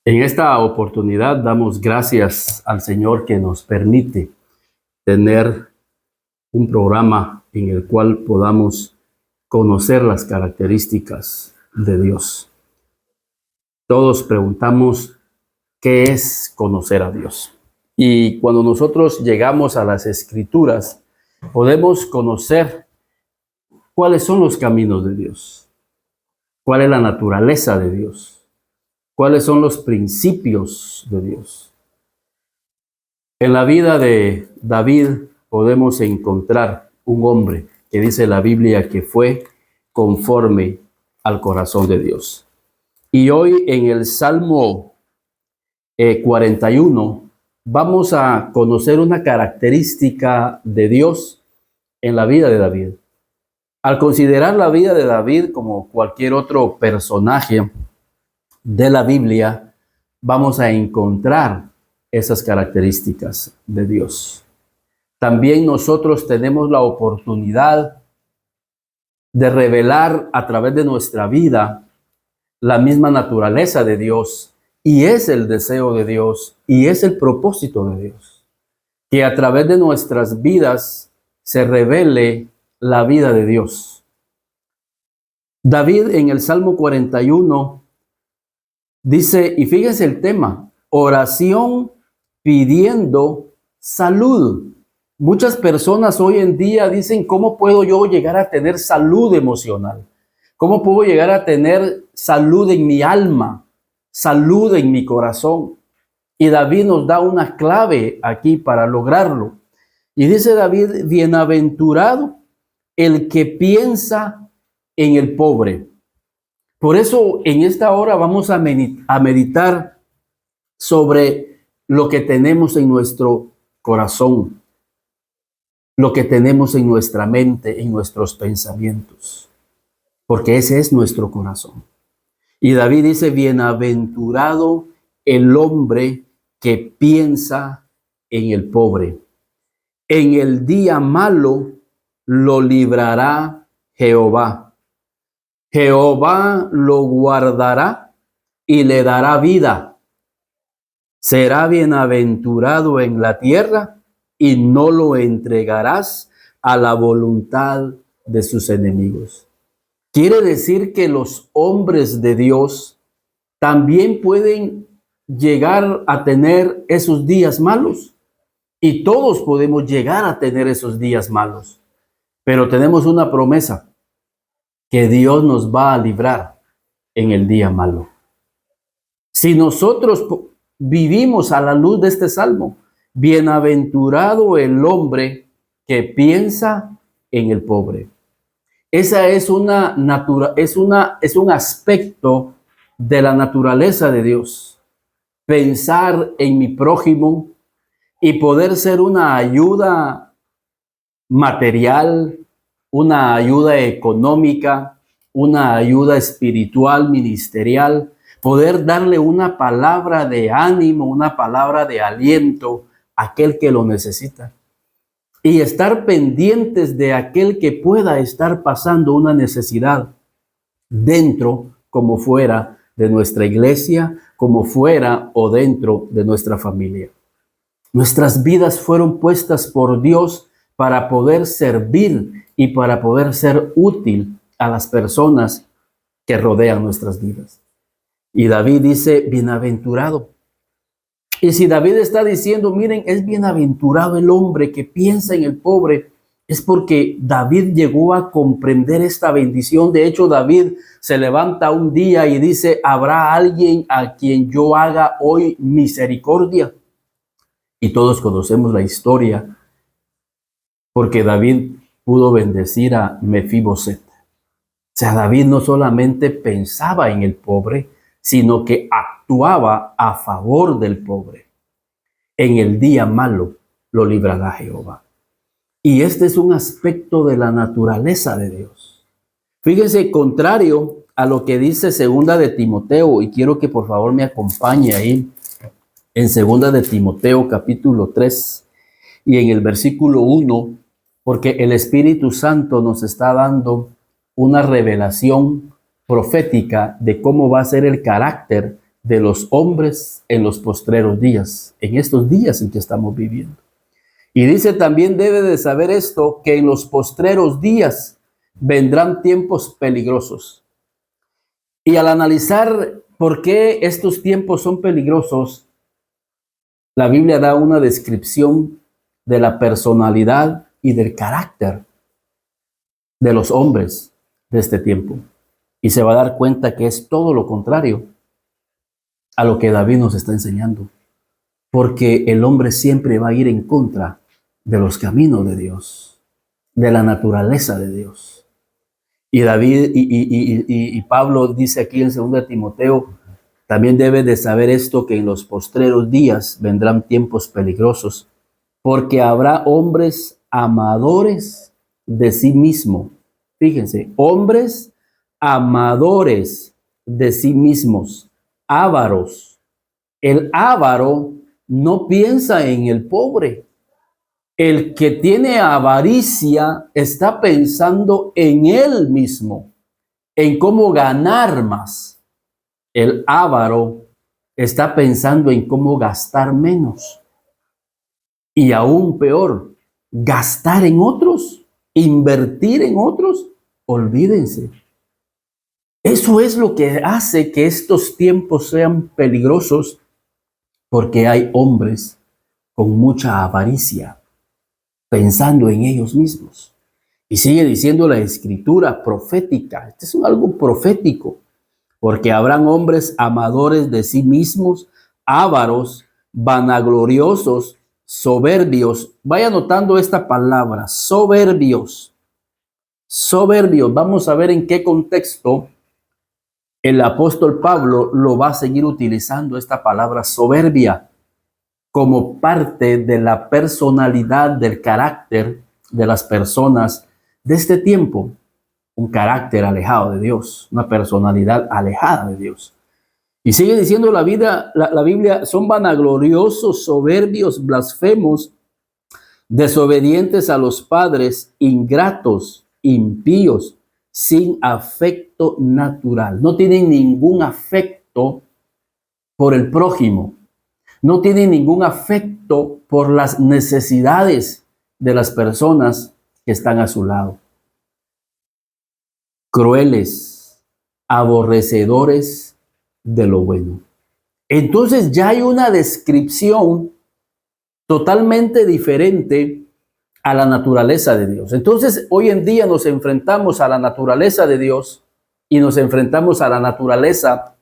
En esta oportunidad damos gracias al Señor que nos permite tener un programa en el cual podamos conocer las características de Dios. Todos preguntamos, ¿qué es conocer a Dios? Y cuando nosotros llegamos a las Escrituras, podemos conocer cuáles son los caminos de Dios, cuál es la naturaleza de Dios, cuáles son los principios de Dios. En la vida de David podemos encontrar un hombre que dice la Biblia que fue conforme al corazón de Dios. Y hoy en el Salmo 41 vamos a conocer una característica de Dios en la vida de David. Al considerar la vida de David como cualquier otro personaje de la Biblia, vamos a encontrar esas características de Dios. También nosotros tenemos la oportunidad de revelar a través de nuestra vida la misma naturaleza de Dios, y es el deseo de Dios, y es el propósito de Dios, que a través de nuestras vidas se revele la vida de Dios. David en el Salmo 41 dice, y fíjense el tema, oración pidiendo salud. Muchas personas hoy en día dicen, ¿cómo puedo yo llegar a tener salud emocional? ¿Cómo puedo llegar a tener salud en mi alma, salud en mi corazón? Y David nos da una clave aquí para lograrlo. Y dice David, bienaventurado el que piensa en el pobre. Por eso en esta hora vamos a meditar sobre lo que tenemos en nuestro corazón, lo que tenemos en nuestra mente, en nuestros pensamientos, porque ese es nuestro corazón. Y David dice, bienaventurado el hombre que piensa en el pobre. En el día malo lo librará Jehová. Jehová lo guardará y le dará vida. Será bienaventurado en la tierra y no lo entregarás a la voluntad de sus enemigos. Quiere decir que los hombres de Dios también pueden llegar a tener esos días malos. Y todos podemos llegar a tener esos días malos. Pero tenemos una promesa, que Dios nos va a librar en el día malo. Si nosotros vivimos a la luz de este salmo, bienaventurado el hombre que piensa en el pobre. Esa es un aspecto de la naturaleza de Dios. Pensar en mi prójimo y poder ser una ayuda material, una ayuda económica, una ayuda espiritual, ministerial, poder darle una palabra de ánimo, una palabra de aliento a aquel que lo necesita. Y estar pendientes de aquel que pueda estar pasando una necesidad dentro como fuera de nuestra iglesia, como fuera o dentro de nuestra familia. Nuestras vidas fueron puestas por Dios para poder servir y para poder ser útil a las personas que rodean nuestras vidas. Y David dice, bienaventurado. Y si David está diciendo, miren, es bienaventurado el hombre que piensa en el pobre, es porque David llegó a comprender esta bendición. De hecho, David se levanta un día y dice, ¿habrá alguien a quien yo haga hoy misericordia? Y todos conocemos la historia, porque David pudo bendecir a Mefiboset. O sea, David no solamente pensaba en el pobre, sino que actuaba a favor del pobre. En el día malo lo librará Jehová. Y este es un aspecto de la naturaleza de Dios. Fíjense, contrario a lo que dice segunda de Timoteo, y quiero que por favor me acompañe ahí, en segunda de Timoteo capítulo 3 y en el versículo 1, porque el Espíritu Santo nos está dando una revelación profética de cómo va a ser el carácter de los hombres en los postreros días, en estos días en que estamos viviendo. Y dice también debe de saber esto, que en los postreros días vendrán tiempos peligrosos. Y al analizar por qué estos tiempos son peligrosos, la Biblia da una descripción de la personalidad y del carácter de los hombres de este tiempo. Y se va a dar cuenta que es todo lo contrario a lo que David nos está enseñando. Porque el hombre siempre va a ir en contra de los caminos de Dios, de la naturaleza de Dios. Y David y Pablo dice aquí en 2 Timoteo, también debe de saber esto, que en los postreros días vendrán tiempos peligrosos, porque habrá hombres amadores de sí mismo. Fíjense, hombres amadores de sí mismos, ávaros. El avaro no piensa en el pobre. El que tiene avaricia está pensando en él mismo, en cómo ganar más. El avaro está pensando en cómo gastar menos. Y aún peor, gastar en otros, invertir en otros. Olvídense. Eso es lo que hace que estos tiempos sean peligrosos, porque hay hombres con mucha avaricia, pensando en ellos mismos. Y sigue diciendo la escritura profética. Este es algo profético. Porque habrán hombres amadores de sí mismos, ávaros, vanagloriosos, soberbios. Vaya notando esta palabra, soberbios. Soberbios. Vamos a ver en qué contexto el apóstol Pablo lo va a seguir utilizando esta palabra soberbia como parte de la personalidad, del carácter de las personas de este tiempo. Un carácter alejado de Dios, una personalidad alejada de Dios. Y sigue diciendo la Biblia, son vanagloriosos, soberbios, blasfemos, desobedientes a los padres, ingratos, impíos, sin afecto natural. No tienen ningún afecto por el prójimo. No tienen ningún afecto por las necesidades de las personas que están a su lado. Crueles, aborrecedores de lo bueno. Entonces ya hay una descripción totalmente diferente a la naturaleza de Dios. Entonces hoy en día nos enfrentamos a la naturaleza de Dios y nos enfrentamos a la naturaleza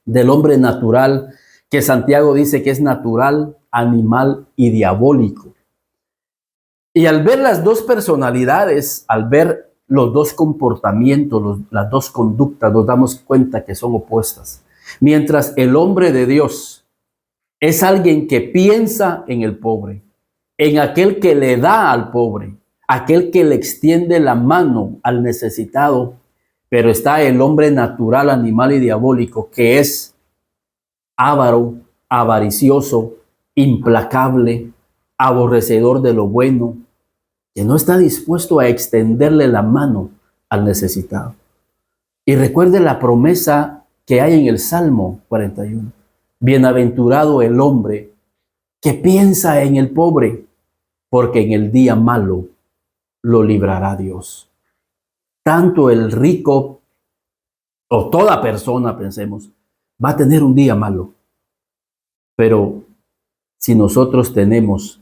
del hombre natural, que Santiago dice que es natural, animal y diabólico. Y al ver las dos personalidades, al ver los dos comportamientos, las dos conductas, nos damos cuenta que son opuestas. Mientras el hombre de Dios es alguien que piensa en el pobre, en aquel que le da al pobre, aquel que le extiende la mano al necesitado, pero está el hombre natural, animal y diabólico, que es avaro, avaricioso, implacable, aborrecedor de lo bueno, que no está dispuesto a extenderle la mano al necesitado. Y recuerde la promesa que hay en el Salmo 41. Bienaventurado el hombre que piensa en el pobre, porque en el día malo lo librará Dios. Tanto el rico o toda persona, pensemos, va a tener un día malo. Pero si nosotros tenemos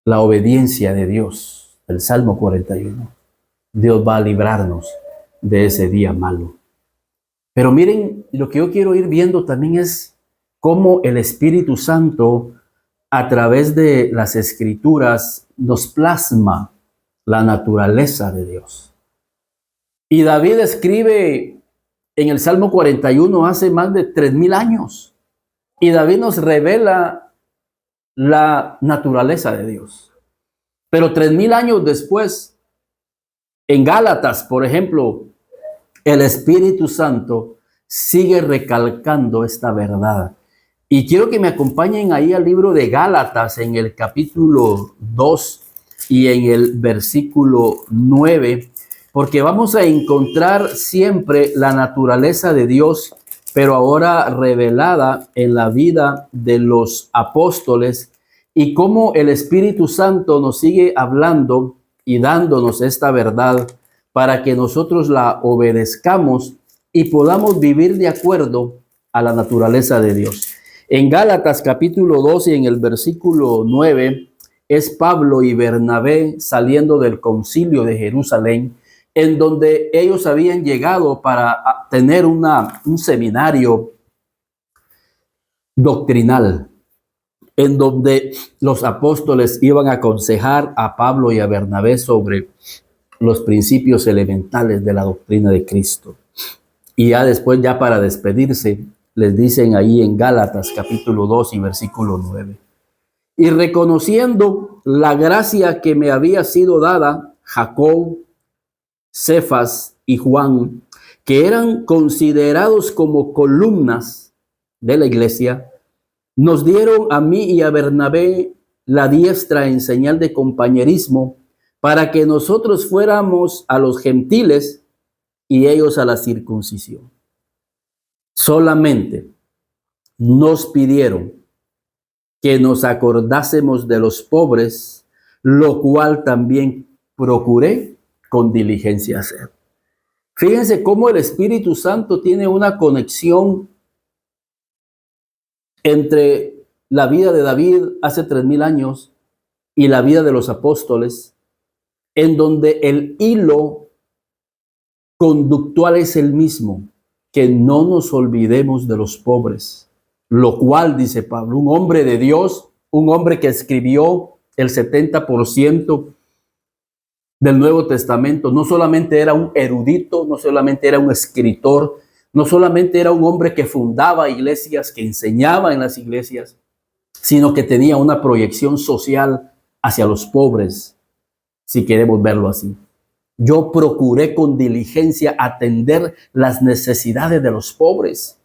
la obediencia de Dios, el Salmo 41, Dios va a librarnos de ese día malo. Pero miren, lo que yo quiero ir viendo también es cómo el Espíritu Santo, a través de las Escrituras, nos plasma la naturaleza de Dios. Y David escribe en el Salmo 41 hace más de 3000 años. Y David nos revela la naturaleza de Dios. Pero 3000 años después, en Gálatas, por ejemplo, el Espíritu Santo sigue recalcando esta verdad. Y quiero que me acompañen ahí al libro de Gálatas en el capítulo 2 y en el versículo 9, porque vamos a encontrar siempre la naturaleza de Dios pero ahora revelada en la vida de los apóstoles, y cómo el Espíritu Santo nos sigue hablando y dándonos esta verdad para que nosotros la obedezcamos y podamos vivir de acuerdo a la naturaleza de Dios. En Gálatas capítulo 12, en el versículo 9, es Pablo y Bernabé saliendo del concilio de Jerusalén, en donde ellos habían llegado para tener un seminario doctrinal, en donde los apóstoles iban a aconsejar a Pablo y a Bernabé sobre los principios elementales de la doctrina de Cristo. Y ya después, ya para despedirse, les dicen ahí en Gálatas capítulo 2 y versículo 9. Y reconociendo la gracia que me había sido dada, Jacob, Cefas y Juan, que eran considerados como columnas de la iglesia, nos dieron a mí y a Bernabé la diestra en señal de compañerismo para que nosotros fuéramos a los gentiles y ellos a la circuncisión. Solamente nos pidieron que nos acordásemos de los pobres, lo cual también procuré con diligencia hacer. Fíjense cómo el Espíritu Santo tiene una conexión entre la vida de David hace 3000 años y la vida de los apóstoles, en donde el hilo conductual es el mismo, que no nos olvidemos de los pobres, lo cual, dice Pablo, un hombre de Dios, un hombre que escribió el 70% del Nuevo Testamento, no solamente era un erudito, no solamente era un escritor, no solamente era un hombre que fundaba iglesias, que enseñaba en las iglesias, sino que tenía una proyección social hacia los pobres, si queremos verlo así. Yo procuré con diligencia atender las necesidades de los pobres.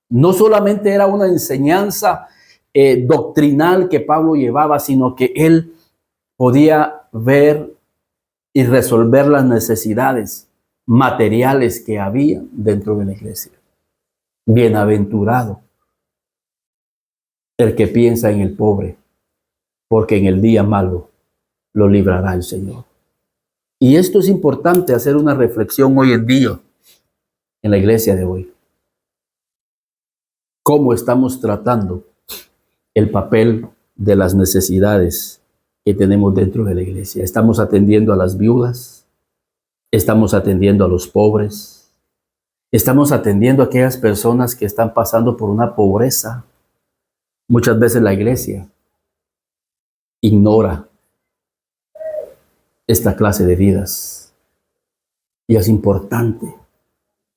No solamente era una enseñanza doctrinal que Pablo llevaba, sino que él podía ver y resolver las necesidades materiales que había dentro de la iglesia. Bienaventurado el que piensa en el pobre, porque en el día malo lo librará el Señor. Y esto es importante, hacer una reflexión hoy en día en la iglesia de hoy. ¿Cómo estamos tratando el papel de las necesidades que tenemos dentro de la iglesia? ¿Estamos atendiendo a las viudas? ¿Estamos atendiendo a los pobres? ¿Estamos atendiendo a aquellas personas que están pasando por una pobreza? Muchas veces la iglesia ignora esta clase de vidas. Y es importante,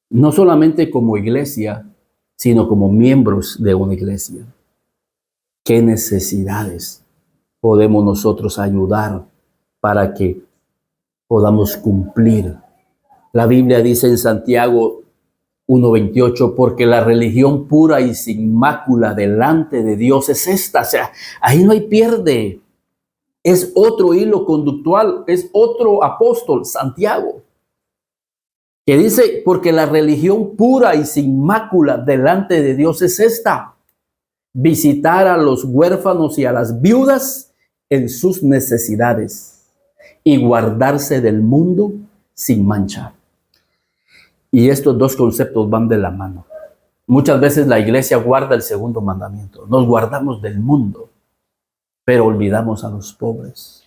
no solamente como iglesia, sino como miembros de una iglesia. ¿Qué necesidades podemos nosotros ayudar para que podamos cumplir? La Biblia dice en Santiago 1:28, porque la religión pura y sin mácula delante de Dios es esta. O sea, ahí no hay pierde. Es otro hilo conductual, es otro apóstol, Santiago, que dice, porque la religión pura y sin mácula delante de Dios es esta: visitar a los huérfanos y a las viudas en sus necesidades y guardarse del mundo sin mancha. Y estos dos conceptos van de la mano. Muchas veces la iglesia guarda el segundo mandamiento. Nos guardamos del mundo, pero olvidamos a los pobres,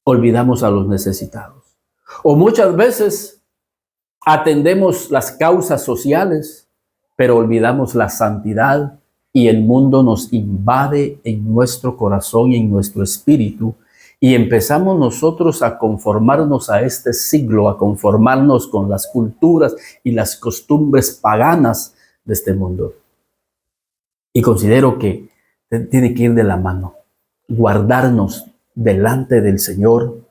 olvidamos a los necesitados. O muchas veces atendemos las causas sociales, pero olvidamos la santidad, y el mundo nos invade en nuestro corazón y en nuestro espíritu, y empezamos nosotros a conformarnos a este siglo, a conformarnos con las culturas y las costumbres paganas de este mundo. Y considero que tiene que ir de la mano, guardarnos delante del Señor,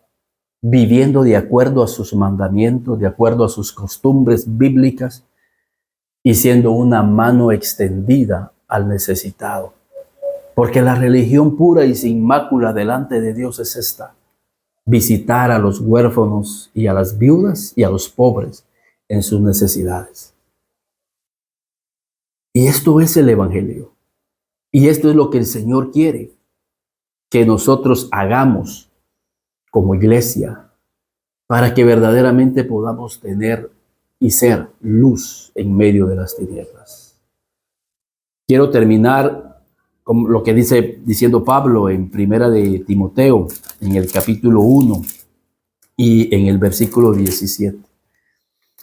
viviendo de acuerdo a sus mandamientos, de acuerdo a sus costumbres bíblicas, y siendo una mano extendida al necesitado. Porque la religión pura y sin mácula delante de Dios es esta: visitar a los huérfanos y a las viudas y a los pobres en sus necesidades. Y esto es el Evangelio. Y esto es lo que el Señor quiere que nosotros hagamos como iglesia para que verdaderamente podamos tener y ser luz en medio de las tinieblas. Quiero terminar con lo que diciendo Pablo en Primera de Timoteo, en el capítulo 1 y en el versículo 17.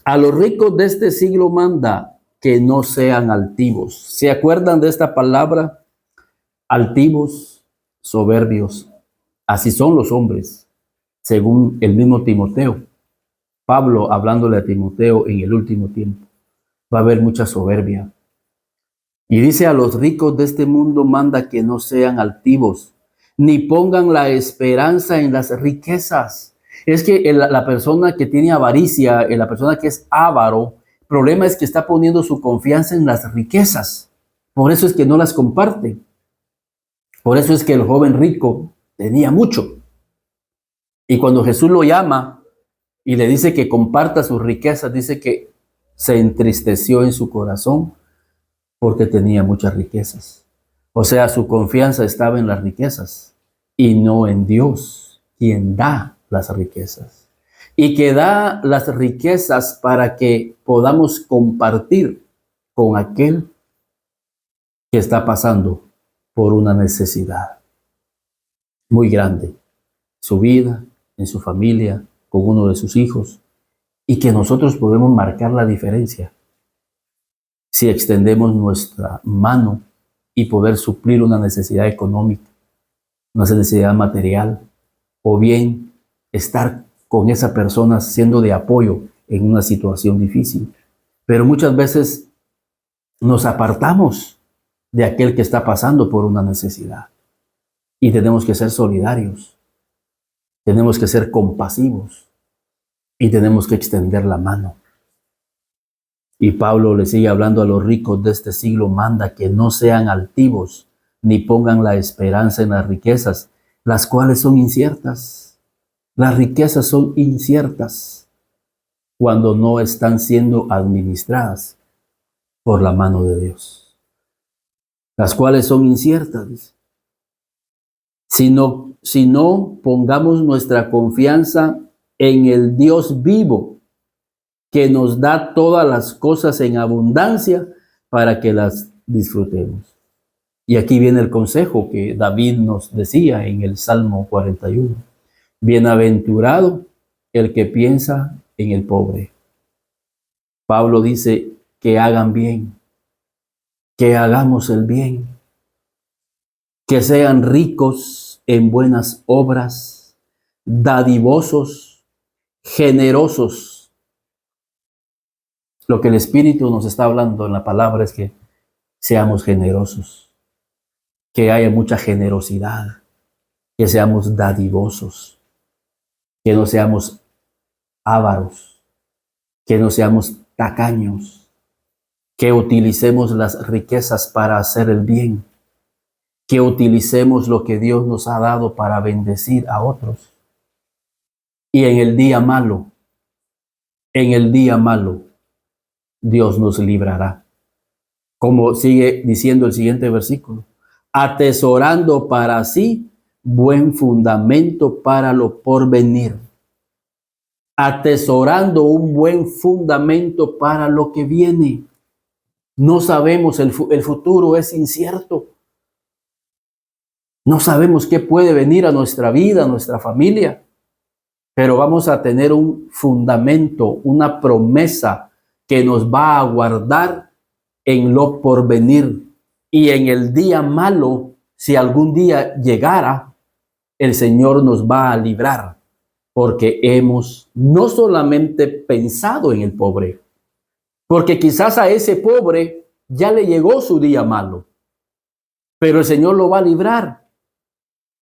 A los ricos de este siglo manda que no sean altivos. ¿Se acuerdan de esta palabra? Altivos, soberbios. Así son los hombres, según el mismo Timoteo. Pablo hablándole a Timoteo en el último tiempo. Va a haber mucha soberbia. Y dice: a los ricos de este mundo manda que no sean altivos, ni pongan la esperanza en las riquezas. Es que la persona que tiene avaricia, la persona que es avaro, el problema es que está poniendo su confianza en las riquezas. Por eso es que no las comparte. Por eso es que el joven rico tenía mucho. Y cuando Jesús lo llama y le dice que comparta sus riquezas, dice que se entristeció en su corazón porque tenía muchas riquezas. O sea, su confianza estaba en las riquezas y no en Dios, quien da las riquezas. Y que da las riquezas para que podamos compartir con aquel que está pasando por una necesidad muy grande, su vida, en su familia, con uno de sus hijos, y que nosotros podemos marcar la diferencia si extendemos nuestra mano y poder suplir una necesidad económica, una necesidad material, o bien estar con esa persona siendo de apoyo en una situación difícil. Pero muchas veces nos apartamos de aquel que está pasando por una necesidad. Y tenemos que ser solidarios, tenemos que ser compasivos y tenemos que extender la mano. Y Pablo le sigue hablando a los ricos de este siglo, manda que no sean altivos, ni pongan la esperanza en las riquezas, las cuales son inciertas. Las riquezas son inciertas cuando no están siendo administradas por la mano de Dios. Las cuales son inciertas. Si no pongamos nuestra confianza en el Dios vivo, que nos da todas las cosas en abundancia para que las disfrutemos. Y aquí viene el consejo que David nos decía en el Salmo 41. Bienaventurado el que piensa en el pobre. Pablo dice que hagan bien, que hagamos el bien, que sean ricos en buenas obras, dadivosos, generosos. Lo que el Espíritu nos está hablando en la palabra es que seamos generosos, que haya mucha generosidad, que seamos dadivosos, que no seamos ávaros, que no seamos tacaños, que utilicemos las riquezas para hacer el bien, que utilicemos lo que Dios nos ha dado para bendecir a otros. Y en el día malo, Dios nos librará. Como sigue diciendo el siguiente versículo, atesorando para sí buen fundamento para lo porvenir. Atesorando un buen fundamento para lo que viene. No sabemos, el futuro es incierto. No sabemos qué puede venir a nuestra vida, a nuestra familia, pero vamos a tener un fundamento, una promesa que nos va a guardar en lo porvenir. Y en el día malo, si algún día llegara, el Señor nos va a librar, porque hemos no solamente pensado en el pobre, porque quizás a ese pobre ya le llegó su día malo, pero el Señor lo va a librar,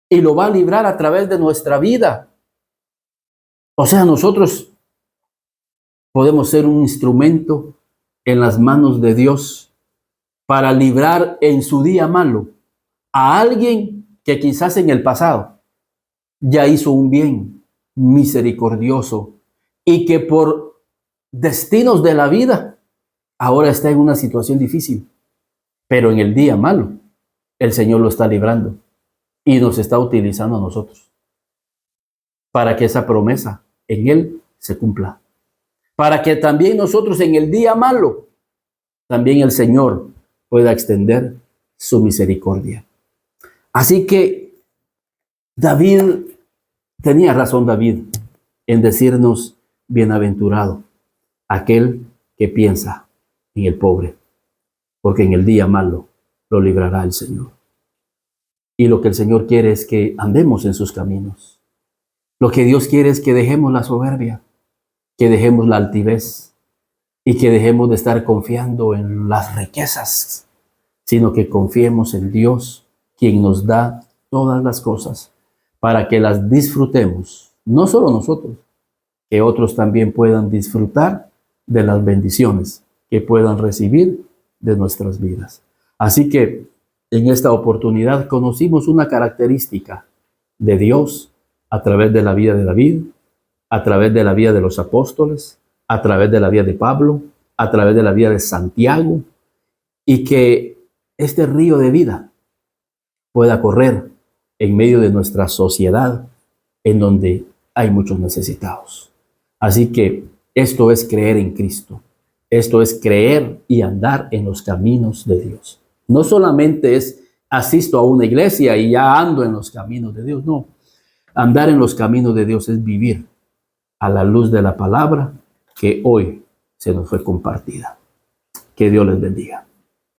y lo va a librar a través de nuestra vida. O sea, nosotros podemos ser un instrumento en las manos de Dios para librar en su día malo a alguien que quizás en el pasado ya hizo un bien misericordioso y que por destinos de la vida ahora está en una situación difícil. Pero en el día malo, el Señor lo está librando y nos está utilizando a nosotros para que esa promesa en Él se cumpla. Para que también nosotros en el día malo, también el Señor pueda extender su misericordia. Así que tenía razón David en decirnos, bienaventurado aquel que piensa en el pobre, porque en el día malo lo librará el Señor. Y lo que el Señor quiere es que andemos en sus caminos. Lo que Dios quiere es que dejemos la soberbia, que dejemos la altivez y que dejemos de estar confiando en las riquezas, sino que confiemos en Dios, quien nos da todas las cosas para que las disfrutemos, no solo nosotros, que otros también puedan disfrutar de las bendiciones que puedan recibir de nuestras vidas. Así que en esta oportunidad conocimos una característica de Dios a través de la vida de David, a través de la vida de los apóstoles, a través de la vida de Pablo, a través de la vida de Santiago, y que este río de vida pueda correr en medio de nuestra sociedad en donde hay muchos necesitados. Así que esto es creer en Cristo. Esto es creer y andar en los caminos de Dios. No solamente es asisto a una iglesia y ya ando en los caminos de Dios. No, andar en los caminos de Dios es vivir a la luz de la palabra que hoy se nos fue compartida. Que Dios les bendiga.